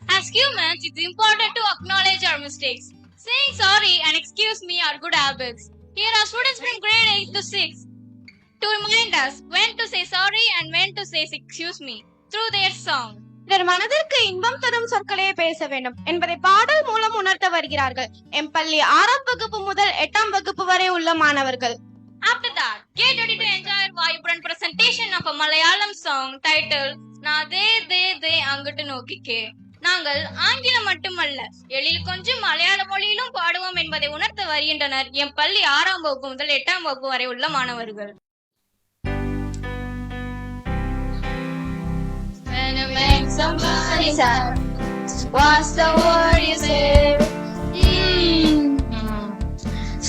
As humans, it's important to acknowledge our mistakes. Saying sorry and excuse me are good habits. Here are students from grade 8 to 6 to remind us when to say sorry and when to say excuse me through their song. இதன் மனதிற்கு இன்பம் தரும் சொற்களே பேச வேண்டும் என்பதை பாடல் மூலம் உணர்த்த வருகிறார்கள் எம் பள்ளி 6ஆம் வகுப்பு முதல் 8ஆம் வகுப்பு வரை உள்ள மாணவர்கள். After that, get ready to enjoy a vibrant presentation of a Malayalam song titled Na De De De Anguttu Nokkike. நாங்கள் ஆங்கிலம் மட்டுமல்ல எழில் கொஞ்சம் மலையாள மொழியிலும் பாடுவோம் என்பதை உணர்த்த வருகின்றனர் எம் பள்ளி 6ஆம் வகுப்பு முதல் 8ஆம் வகுப்பு வரை உள்ள மாணவர்கள். When you make somebody sad, what's the word you say?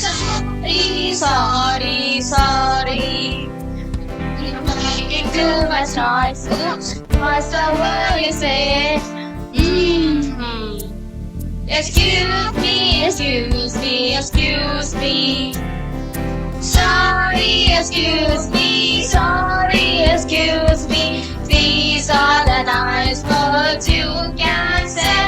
Sorry, sorry, sorry. You're making too much noise. What's the word you say? Excuse me, excuse me, excuse me. Sorry, excuse me, sorry, excuse me. These are the nice words you can say.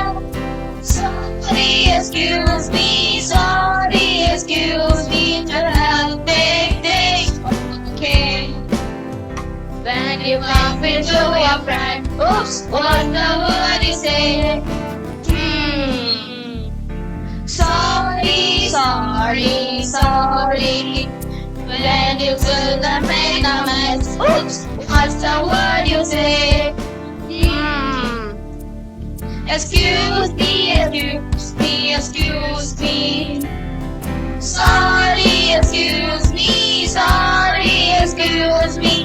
Sorry, excuse me, sorry, excuse me. To help big things okay. When you bump into your friend, oops, what's the word you say? Sorry, sorry, sorry. When you could have made a mess, oops, what's the word you say? Excuse me, excuse me, excuse me. Sorry, excuse me, sorry, excuse me.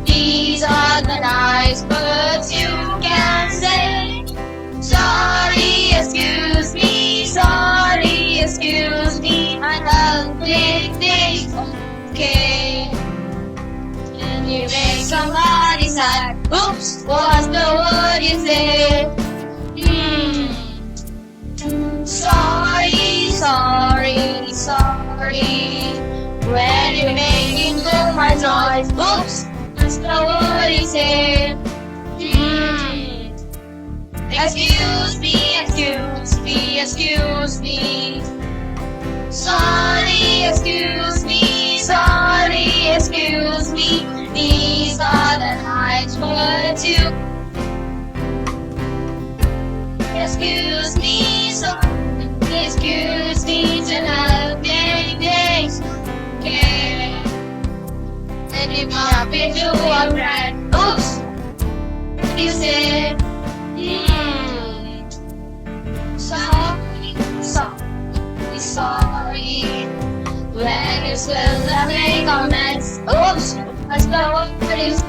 These are the nice words you can say. Sorry, excuse me, sorry, excuse me. I love big things okay. When you make somebody sad, oops, what's the word you say? Sorry, sorry, sorry. When you're making too much noise, oops, what's the word you say? Excuse me, excuse me, excuse me. Sorry, excuse me, sorry, excuse me. These are the nice words you. Excuse me, sorry, excuse me. To help getting things okay. Then you bump into a friend. Oops, what do you say? Sorry, sorry, sorry. When you spill the make a mess, oops, what's the word you say?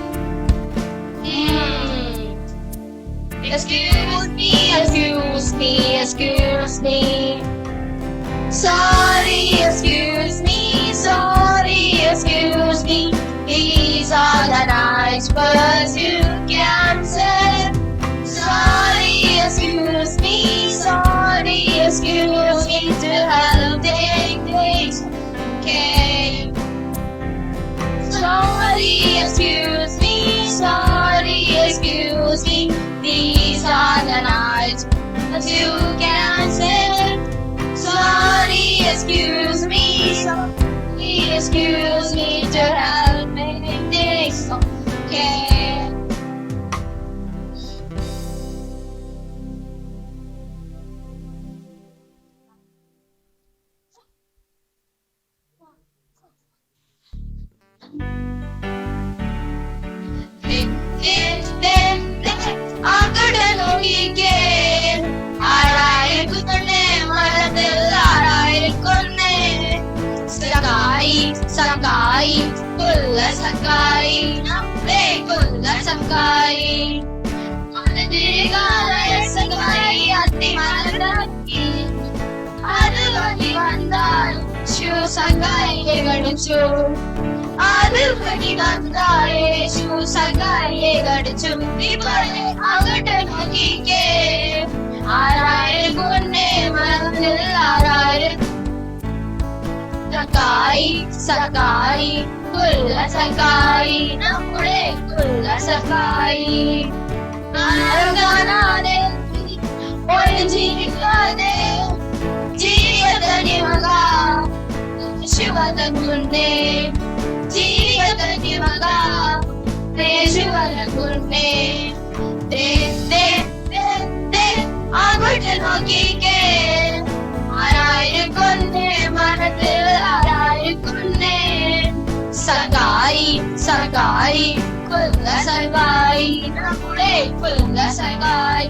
Excuse me, excuse me, excuse me. Sorry, excuse me, sorry, excuse me. These are the nice words you can say. Sorry, excuse me, sorry, excuse me. To help take things okay. Sorry, excuse me, sorry, excuse me. These are the nights that you can say. Sorry, excuse me, sorry, excuse me. To help make things okay. Sakai, kulla sakai, namme kulla sakai. Adigala sakai, atti maladaki. Adu vadi vandal, shu sakai egadichu. Adu vadi vandal, shu sakai egadichu. Dipale agate nokike. Araye gunne mandil araye. Sakai, sakai, kulla sakai, namme kulla sakai. Naragana de കുന്നേ ജീവിതത്തിന്റെ മക യേശുവര കുന്നേ അങ്ങോട്ട് നോക്കിക്കേ ആരായിരിക്കുന്നേ മനത്തിൽ ആരായിരിക്കുന്നേ സർഗായി സർഗായി കൊല്ല സർഗായി നമ്മുടെ കൊല്ല സർഗായി